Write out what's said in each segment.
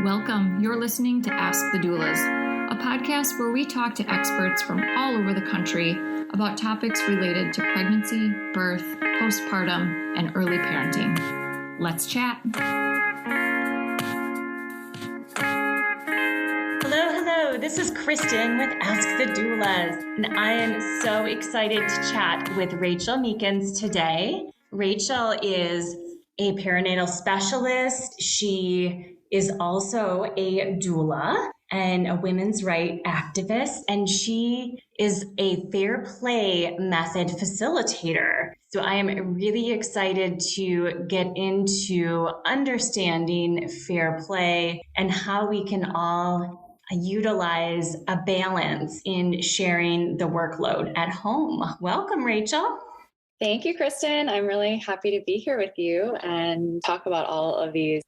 Welcome. You're listening to Ask the Doulas, a podcast where we talk to experts from all over the country about topics related to pregnancy, birth, postpartum, and early parenting. Let's chat. Hello. This is Kristin with Ask the Doulas, and I am so excited to chat with Rachel Meakins today. Rachel is a perinatal specialist. She is also a doula and a women's rights activist, and she is a fair play method facilitator. So I am really excited to get into understanding fair play and how we can all utilize a balance in sharing the workload at home. Welcome, Rachel. Thank you, Kristin. I'm really happy to be here with you and talk about all of these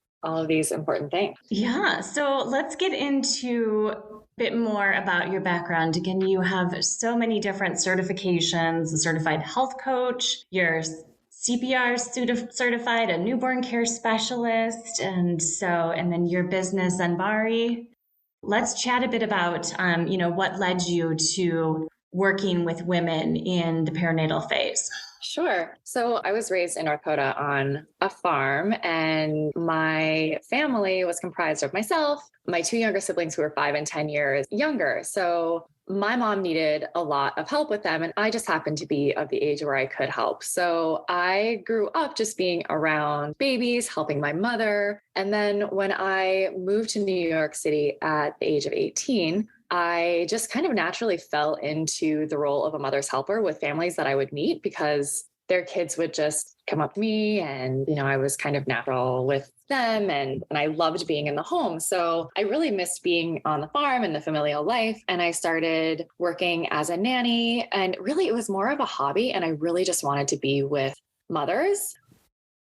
important things. Yeah. So let's get into a bit more about your background. Again, you have so many different certifications: a certified health coach, you're CPR certified, a newborn care specialist, and then your business, Zenbari. Let's chat a bit about, what led you to working with women in the perinatal phase. Sure. So I was raised in North Dakota on a farm, and my family was comprised of myself, my two younger siblings who were 5 and 10 years younger. So my mom needed a lot of help with them, and I just happened to be of the age where I could help. So I grew up just being around babies, helping my mother. And then when I moved to New York City at the age of 18, I just kind of naturally fell into the role of a mother's helper with families that I would meet, because their kids would just come up to me, and, I was kind of natural with them, and I loved being in the home. So I really missed being on the farm and the familial life. And I started working as a nanny, and really it was more of a hobby, and I really just wanted to be with mothers.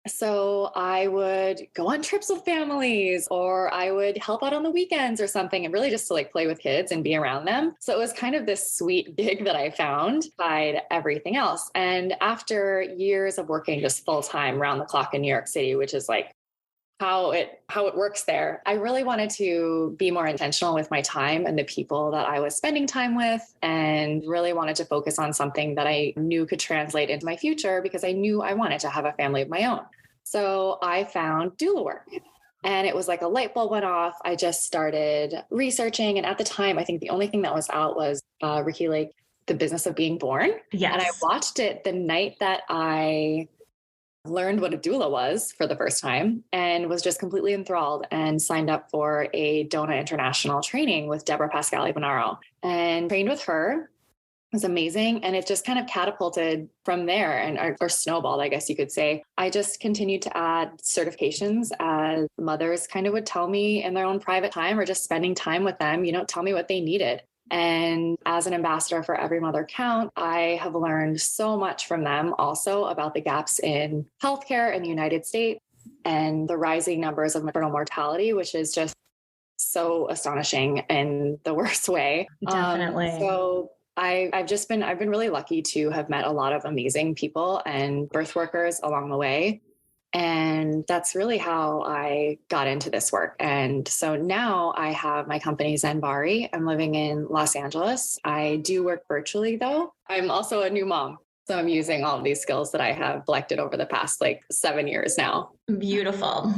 So I would go on trips with families, or I would help out on the weekends or something, and really just to play with kids and be around them. So it was kind of this sweet gig that I found beside everything else. And after years of working just full time round the clock in New York City, which is how it works there, I really wanted to be more intentional with my time and the people that I was spending time with, and really wanted to focus on something that I knew could translate into my future, because I knew I wanted to have a family of my own. So I found doula work, and it was like a light bulb went off. I just started researching. And at the time, I think the only thing that was out was Ricky Lake, The Business of Being Born. Yes. And I watched it the night that I learned what a doula was for the first time, and was just completely enthralled, and signed up for a DONA International training with Deborah Pascali-Bonaro, and trained with her. It was amazing. And it just kind of catapulted from there, or snowballed, I guess you could say. I just continued to add certifications as mothers kind of would tell me in their own private time, or just spending time with them, tell me what they needed. And as an ambassador for Every Mother Count, I have learned so much from them also about the gaps in healthcare in the United States and the rising numbers of maternal mortality, which is just so astonishing in the worst way. Definitely. So I've been really lucky to have met a lot of amazing people and birth workers along the way. And that's really how I got into this work. And so now I have my company, Zenbari. I'm living in Los Angeles. I do work virtually, though. I'm also a new mom. So I'm using all of these skills that I have collected over the past 7 years now. Beautiful.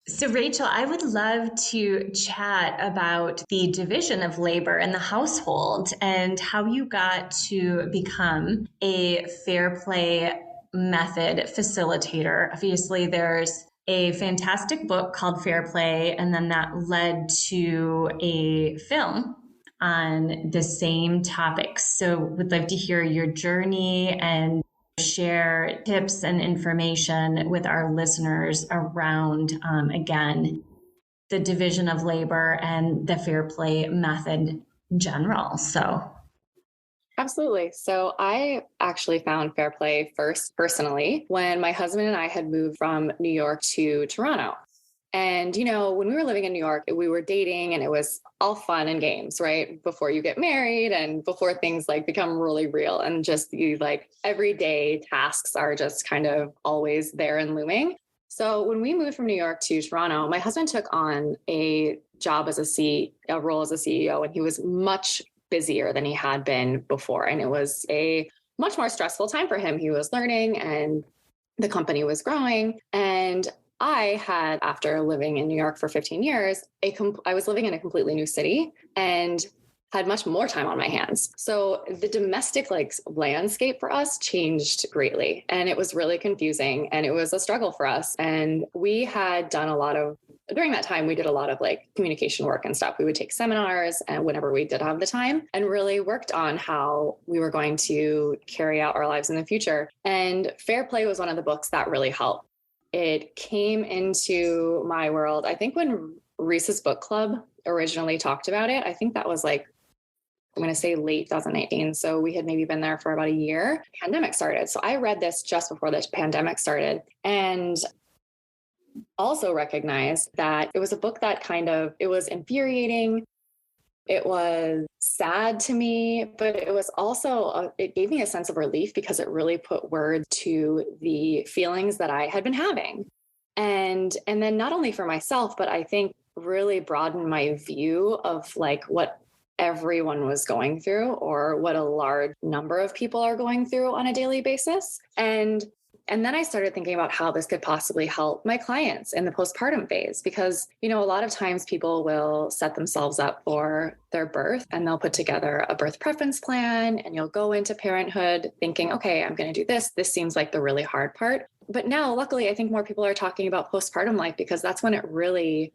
So Rachel, I would love to chat about the division of labor in the household and how you got to become a fair play method facilitator. Obviously, there's a fantastic book called Fair Play, and then that led to a film on the same topic. So would love to hear your journey and share tips and information with our listeners around, again, the division of labor and the fair play method in general. So absolutely. So I actually found fair play first personally when my husband and I had moved from New York to Toronto. And, when we were living in New York, we were dating, and it was all fun and games, right? Before you get married and before things become really real, and just everyday tasks are just kind of always there and looming. So when we moved from New York to Toronto, my husband took on a job as a role as a CEO, and he was much busier than he had been before. And it was a much more stressful time for him. He was learning and the company was growing. And I had, after living in New York for 15 years, I was living in a completely new city and had much more time on my hands. So the domestic landscape for us changed greatly, and it was really confusing, and it was a struggle for us. And we had done during that time, we did a lot of communication work and stuff. We would take seminars and whenever we did have the time, and really worked on how we were going to carry out our lives in the future. And Fair Play was one of the books that really helped. It came into my world, I think, when Reese's Book Club originally talked about it. I think that was I'm going to say late 2019. So we had maybe been there for about a year. Pandemic started. So I read this just before the pandemic started, and also recognized that it was a book that it was infuriating. It was sad to me, but it was also, it gave me a sense of relief because it really put words to the feelings that I had been having. And then not only for myself, but I think really broadened my view of what everyone was going through, or what a large number of people are going through on a daily basis. And then I started thinking about how this could possibly help my clients in the postpartum phase, because, a lot of times people will set themselves up for their birth and they'll put together a birth preference plan, and you'll go into parenthood thinking, okay, I'm going to do this. This seems like the really hard part. But now, luckily, I think more people are talking about postpartum life, because that's when it really,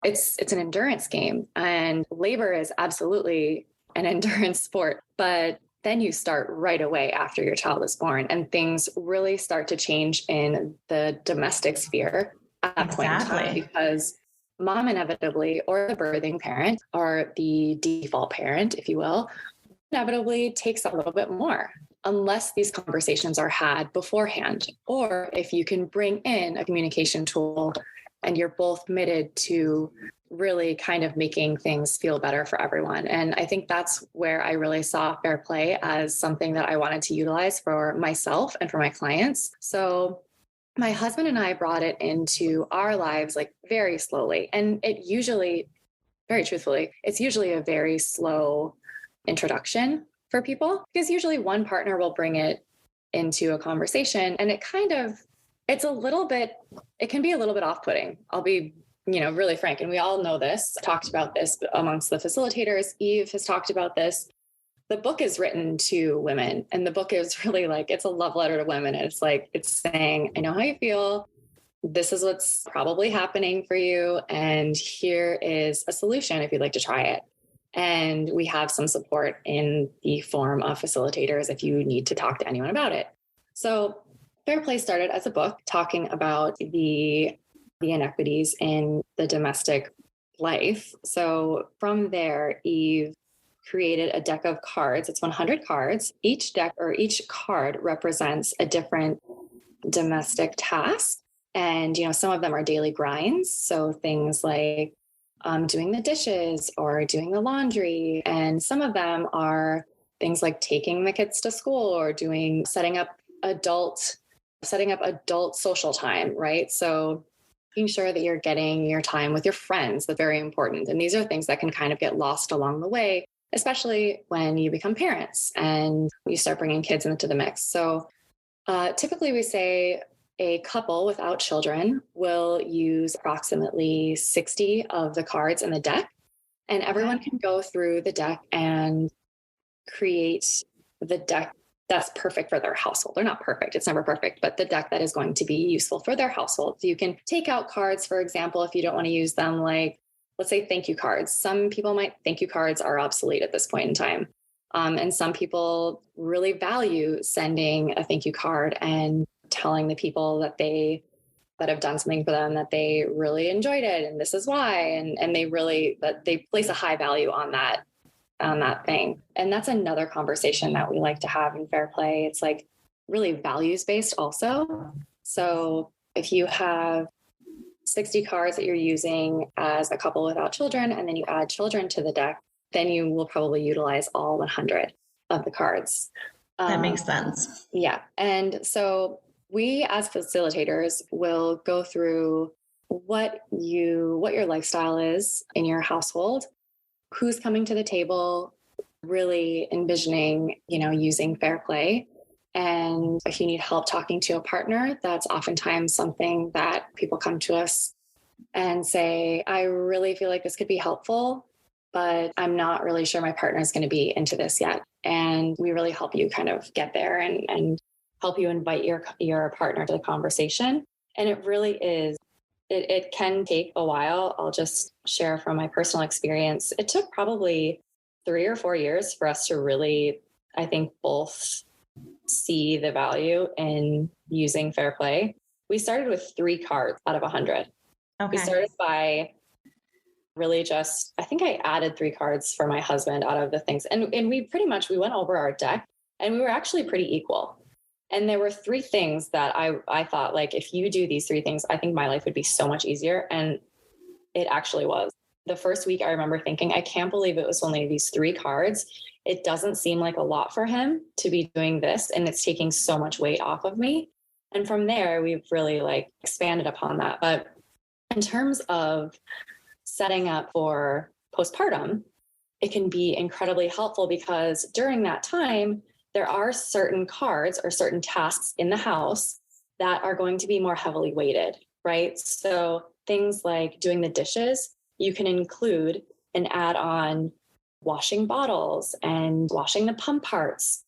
it's an endurance game, and labor is absolutely an endurance sport. But then you start right away after your child is born, and things really start to change in the domestic sphere at that point in time, because mom inevitably, or the birthing parent, or the default parent, if you will, inevitably takes a little bit more, unless these conversations are had beforehand, or if you can bring in a communication tool and you're both committed to really kind of making things feel better for everyone. And I think that's where I really saw Fair Play as something that I wanted to utilize for myself and for my clients. So my husband and I brought it into our lives very slowly. And it usually, very truthfully, it's usually a very slow introduction for people, because usually one partner will bring it into a conversation, and it can be a little bit off-putting. I'll be, really frank. And we all know this, talked about this amongst the facilitators. Eve has talked about this. The book is written to women, and the book is really it's a love letter to women. And it's saying, I know how you feel. This is what's probably happening for you. And here is a solution if you'd like to try it. And we have some support in the form of facilitators if you need to talk to anyone about it. So Fair Play started as a book talking about the inequities in the domestic life. So from there, Eve created a deck of cards. It's 100 cards. Each deck or each card represents a different domestic task. And, some of them are daily grinds. So things like doing the dishes or doing the laundry. And some of them are things like taking the kids to school, or setting up adult social time, right? So making sure that you're getting your time with your friends, that's very important. And these are things that can kind of get lost along the way, especially when you become parents and you start bringing kids into the mix. So typically we say a couple without children will use approximately 60 of the cards in the deck, and everyone can go through the deck and create the deck that's perfect for their household. They're not perfect. It's never perfect, but the deck that is going to be useful for their household. So you can take out cards, for example, if you don't want to use them, let's say thank you cards. Some people might think you cards are obsolete at this point in time. And some people really value sending a thank you card and telling the people that have done something for them, that they really enjoyed it, and this is why. And they place a high value on that thing. And that's another conversation that we like to have in Fair Play. It's really values-based also. So if you have 60 cards that you're using as a couple without children, and then you add children to the deck, then you will probably utilize all 100 of the cards. That makes sense. Yeah. And so We as facilitators will go through what your lifestyle is in your household, who's coming to the table, really envisioning, using fair play. And if you need help talking to a partner, that's oftentimes something that people come to us and say, I really feel like this could be helpful, but I'm not really sure my partner is going to be into this yet. And we really help you kind of get there and help you invite your partner to the conversation. And it really is, it can take a while. I'll just share from my personal experience. It took probably 3 or 4 years for us to really, I think, both see the value in using fair play. We started with 3 cards out of 100. Okay. We started by really just, I think I added 3 cards for my husband out of the things. And we went over our deck and we were actually pretty equal. And there were 3 things that I thought, like, if you do these 3 things, I think my life would be so much easier. And it actually was. The first week I remember thinking, I can't believe it was only these 3 cards. It doesn't seem like a lot for him to be doing this. And it's taking so much weight off of me. And from there, we've really expanded upon that. But in terms of setting up for postpartum, it can be incredibly helpful because during that time, there are certain cards or certain tasks in the house that are going to be more heavily weighted, right? So things like doing the dishes, you can include and add on washing bottles and washing the pump parts,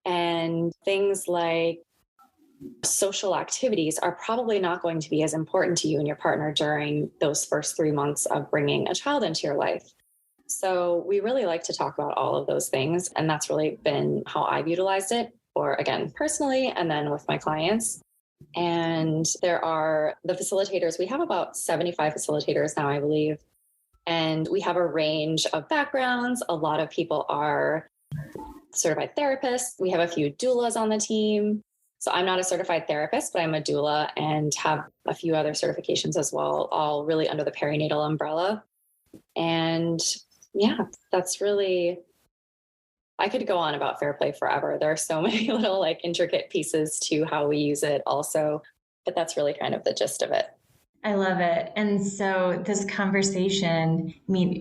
and things like social activities are probably not going to be as important to you and your partner during those first 3 months of bringing a child into your life. So we really like to talk about all of those things. And that's really been how I've utilized it, or again, personally, and then with my clients. And there are the facilitators. We have about 75 facilitators now, I believe. And we have a range of backgrounds. A lot of people are certified therapists. We have a few doulas on the team. So I'm not a certified therapist, but I'm a doula and have a few other certifications as well, all really under the perinatal umbrella. And yeah, that's really, I could go on about fair play forever. There are so many little intricate pieces to how we use it also, but that's really kind of the gist of it. I love it. And so this conversation,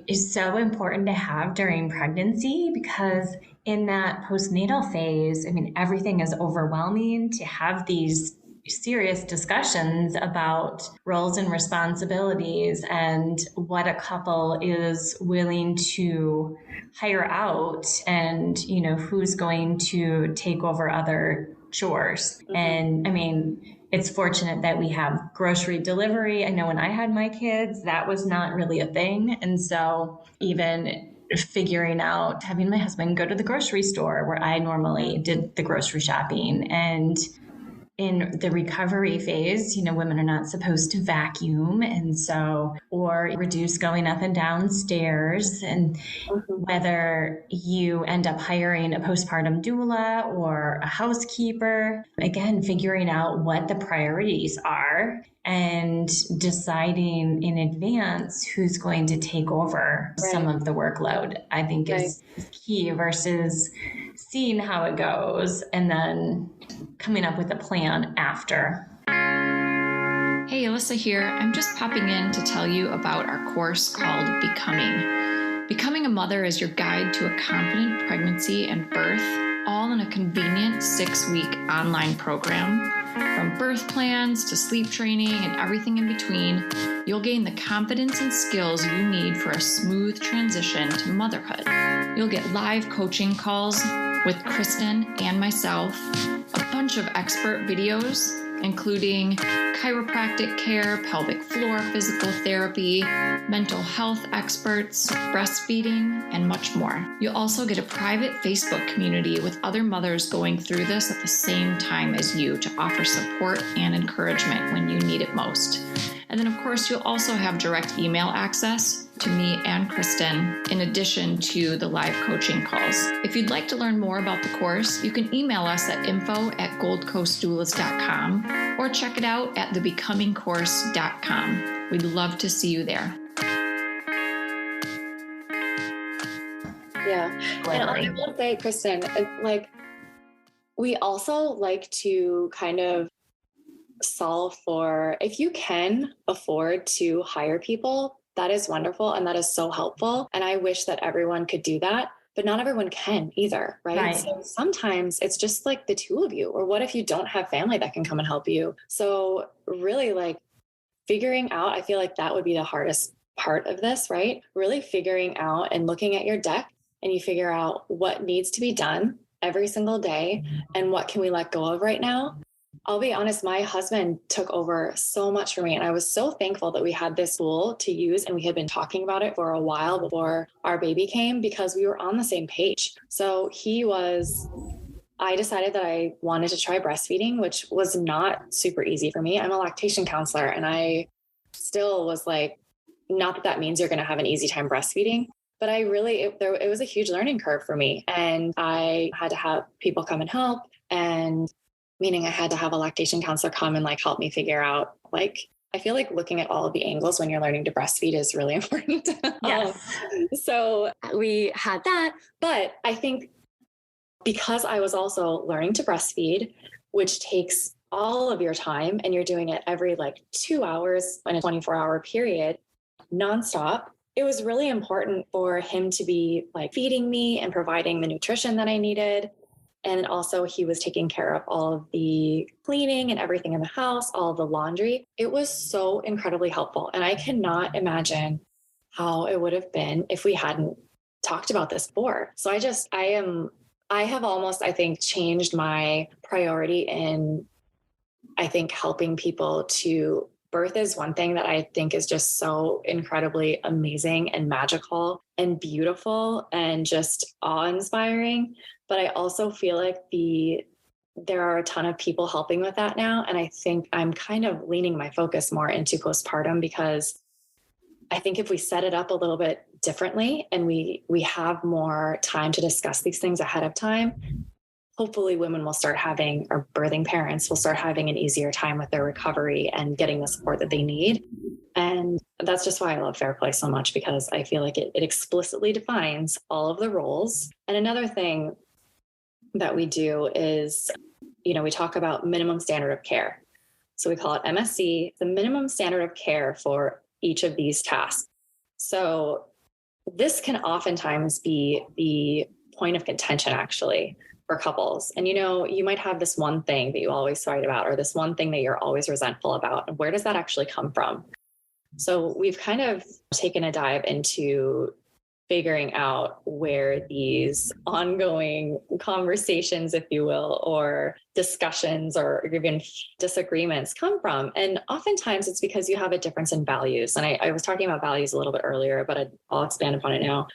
is so important to have during pregnancy, because in that postnatal phase, everything is overwhelming. To have these serious discussions about roles and responsibilities and what a couple is willing to hire out, and who's going to take over other chores. Mm-hmm. And it's fortunate that we have grocery delivery. I know when I had my kids, that was not really a thing. And so even figuring out having my husband go to the grocery store where I normally did the grocery shopping, and in the recovery phase, women are not supposed to vacuum, and so, or reduce going up and down stairs. And whether you end up hiring a postpartum doula or a housekeeper, again, figuring out what the priorities are and deciding in advance who's going to take over some of the workload, I think is key, versus seeing how it goes and then coming up with a plan after. Hey, Alyssa here. I'm just popping in to tell you about our course called Becoming. Becoming a Mother is your guide to a confident pregnancy and birth, all in a convenient 6-week online program. From birth plans to sleep training and everything in between, you'll gain the confidence and skills you need for a smooth transition to motherhood. You'll get live coaching calls with Kristin and myself, a bunch of expert videos, including chiropractic care, pelvic floor physical therapy, mental health experts, breastfeeding, and much more. You'll also get a private Facebook community with other mothers going through this at the same time as you to offer support and encouragement when you need it most. And then, of course, you'll also have direct email access to me and Kristin, in addition to the live coaching calls. If you'd like to learn more about the course, you can email us at info@goldcoastdoulas.com or check it out at thebecomingcourse.com. We'd love to see you there. Yeah. And I will say, Kristin, we also like to kind of solve for, if you can afford to hire people, that is wonderful. And that is so helpful. And I wish that everyone could do that, but not everyone can either. Right. So sometimes it's just like the two of you, or what if you don't have family that can come and help you? So really like figuring out, I feel like that would be the hardest part of this, right? Really figuring out and looking at your deck, and you figure out what needs to be done every single day and what can we let go of right now. I'll be honest, my husband took over so much for me, and I was so thankful that we had this tool to use, and we had been talking about it for a while before our baby came, because we were on the same page. So I decided that I wanted to try breastfeeding, which was not super easy for me. I'm a lactation counselor, and I still was like, not that that means you're going to have an easy time breastfeeding, but it was a huge learning curve for me. And I had to have people come and help, and meaning I had to have a lactation counselor come and like help me figure out, like, I feel like looking at all of the angles when you're learning to breastfeed is really important. Yes. So we had that, but I think because I was also learning to breastfeed, which takes all of your time, and you're doing it every like 2 hours in a 24-hour period, nonstop, it was really important for him to be like feeding me and providing the nutrition that I needed. And also he was taking care of all of the cleaning and everything in the house, all of the laundry. It was so incredibly helpful. And I cannot imagine how it would have been if we hadn't talked about this before. So I have almost, I think, changed my priority in, I think, helping people to birth is one thing that I think is just so incredibly amazing and magical and beautiful and just awe-inspiring. But I also feel like there are a ton of people helping with that now. And I think I'm kind of leaning my focus more into postpartum, because I think if we set it up a little bit differently and we have more time to discuss these things ahead of time, hopefully women will start having, or birthing parents will start having, an easier time with their recovery and getting the support that they need. And that's just why I love Fair Play so much, because I feel like it explicitly defines all of the roles. And another thing that we do is, we talk about minimum standard of care. So we call it MSC, the minimum standard of care for each of these tasks. So this can oftentimes be the point of contention, actually, for couples. And, you might have this one thing that you always fight about, or this one thing that you're always resentful about. And where does that actually come from? So we've kind of taken a dive into figuring out where these ongoing conversations, if you will, or discussions or even disagreements come from. And oftentimes it's because you have a difference in values. And I was talking about values a little bit earlier, but I'll expand upon it now.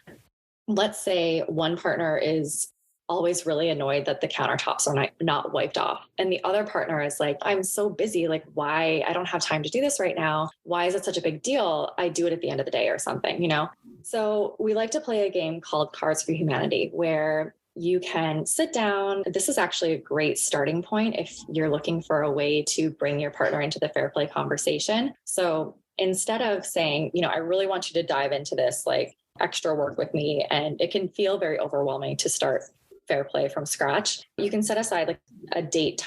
Let's say one partner is always really annoyed that the countertops are not wiped off. And the other partner is like, I'm so busy. Like, why? I don't have time to do this right now. Why is it such a big deal? I do it at the end of the day or something, So we like to play a game called Cards for Humanity, where you can sit down. This is actually a great starting point if you're looking for a way to bring your partner into the Fair Play conversation. So instead of saying, I really want you to dive into this, like, extra work with me, and it can feel very overwhelming to start Fair Play from scratch, you can set aside like a date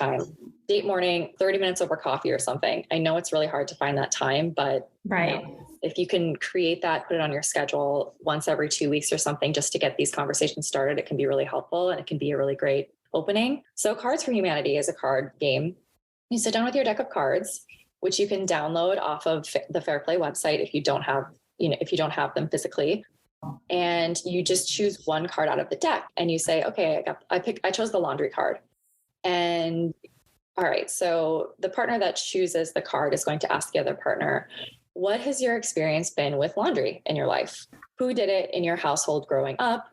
morning, 30 minutes over coffee or something. I know it's really hard to find that time, but right. If you can create that, put it on your schedule once every 2 weeks or something, just to get these conversations started, it can be really helpful, and it can be a really great opening. So Cards for Humanity is a card game. You sit down with your deck of cards, which you can download off of the Fair Play website if you don't have them physically. And you just choose one card out of the deck, and you say, okay, I chose the laundry card. And all right, so the partner that chooses the card is going to ask the other partner, what has your experience been with laundry in your life? Who did it in your household growing up?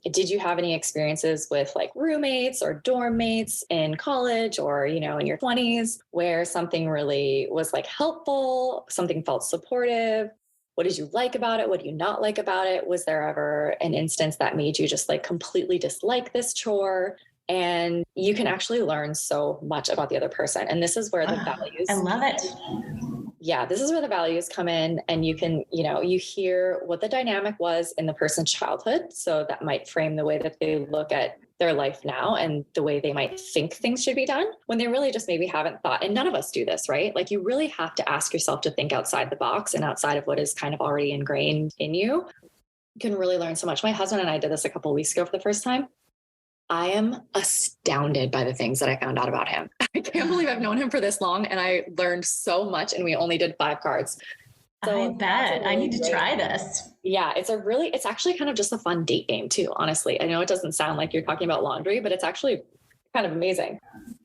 Did you have any experiences with like roommates or dorm mates in college, or, in your 20s, where something really was like helpful, something felt supportive? What did you like about it? What do you not like about it? Was there ever an instance that made you just like completely dislike this chore? And you can actually learn so much about the other person. And this is where the values. I love it. Yeah, this is where the values come in, and you can, you hear what the dynamic was in the person's childhood. So that might frame the way that they look at their life now and the way they might think things should be done when they really just maybe haven't thought. And none of us do this, right? Like you really have to ask yourself to think outside the box and outside of what is kind of already ingrained in you. You can really learn so much. My husband and I did this a couple of weeks ago for the first time. I am astounded by the things that I found out about him. I can't believe I've known him for this long and I learned so much, and we only did 5 cards. So I bet. I need to try this. Yeah, it's actually kind of just a fun date game too, honestly. I know it doesn't sound like you're talking about laundry, but it's actually kind of amazing.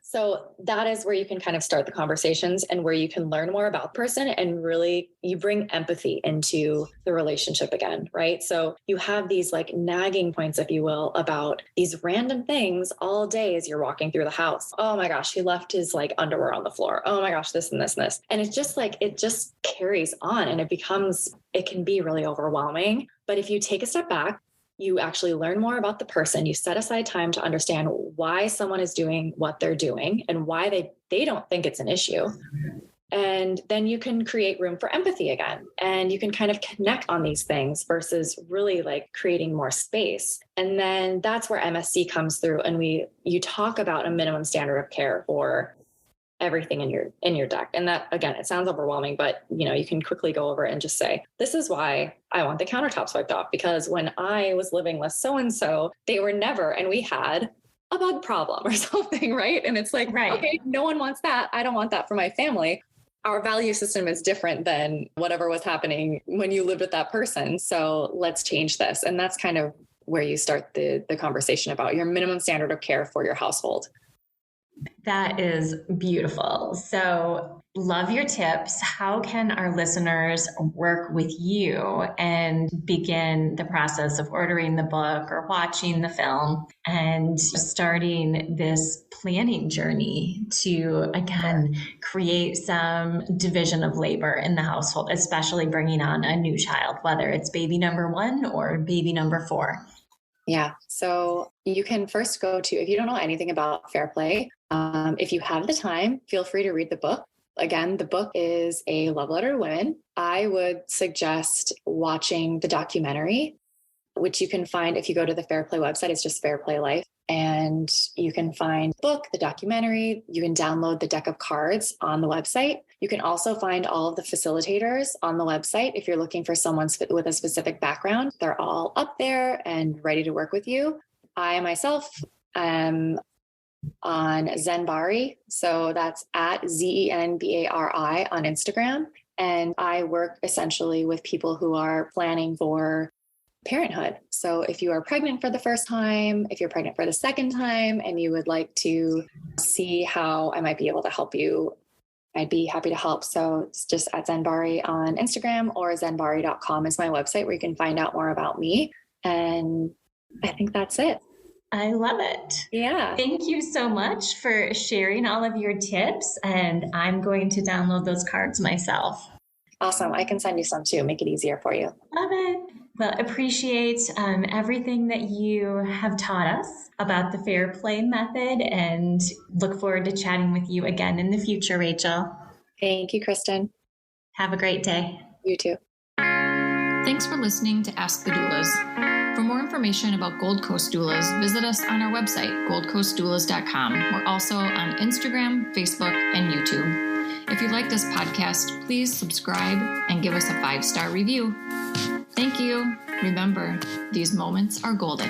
So that is where you can kind of start the conversations and where you can learn more about the person, and really you bring empathy into the relationship again, right? So you have these like nagging points, if you will, about these random things all day as you're walking through the house. Oh my gosh, he left his like underwear on the floor. Oh my gosh, this and this and this. And it's just like, it just carries on, and it can be really overwhelming. But if you take a step back, you actually learn more about the person. You set aside time to understand why someone is doing what they're doing and why they don't think it's an issue. And then you can create room for empathy again. And you can kind of connect on these things versus really like creating more space. And then that's where MSC comes through. And you talk about a minimum standard of care for everything in your deck. And that, again, it sounds overwhelming, but you can quickly go over it and just say, this is why I want the countertops wiped off, because when I was living with so-and-so, they were never, and we had a bug problem or something, right? And it's like, right. Okay, no one wants that. I don't want that for my family. Our value system is different than whatever was happening when you lived with that person. So let's change this. And that's kind of where you start the conversation about your minimum standard of care for your household. That is beautiful. So love your tips. How can our listeners work with you and begin the process of ordering the book or watching the film and starting this planning journey to, again, create some division of labor in the household, especially bringing on a new child, whether it's baby number 1 or baby number 4? Yeah. So you can first go to, if you don't know anything about Fair Play, if you have the time, feel free to read the book. Again, the book is a love letter to women. I would suggest watching the documentary, which you can find if you go to the Fair Play website. It's just Fair Play Life. And you can find the book, the documentary. You can download the deck of cards on the website. You can also find all of the facilitators on the website. If you're looking for someone with a specific background, they're all up there and ready to work with you. I myself am on Zenbari. So that's at Zenbari on Instagram. And I work essentially with people who are planning for parenthood. So if you are pregnant for the first time, if you're pregnant for the second time, and you would like to see how I might be able to help you, I'd be happy to help. So it's just at Zenbari on Instagram, or zenbari.com is my website where you can find out more about me. And I think that's it. I love it. Yeah. Thank you so much for sharing all of your tips. And I'm going to download those cards myself. Awesome. I can send you some too. Make it easier for you. Love it. Well, appreciate everything that you have taught us about the Fair Play method, and look forward to chatting with you again in the future, Rachel. Thank you, Kristin. Have a great day. You too. Thanks for listening to Ask the Doulas. For more information about Gold Coast Doulas, visit us on our website, goldcoastdoulas.com. We're also on Instagram, Facebook, and YouTube. If you like this podcast, please subscribe and give us a 5-star review. Thank you. Remember, these moments are golden.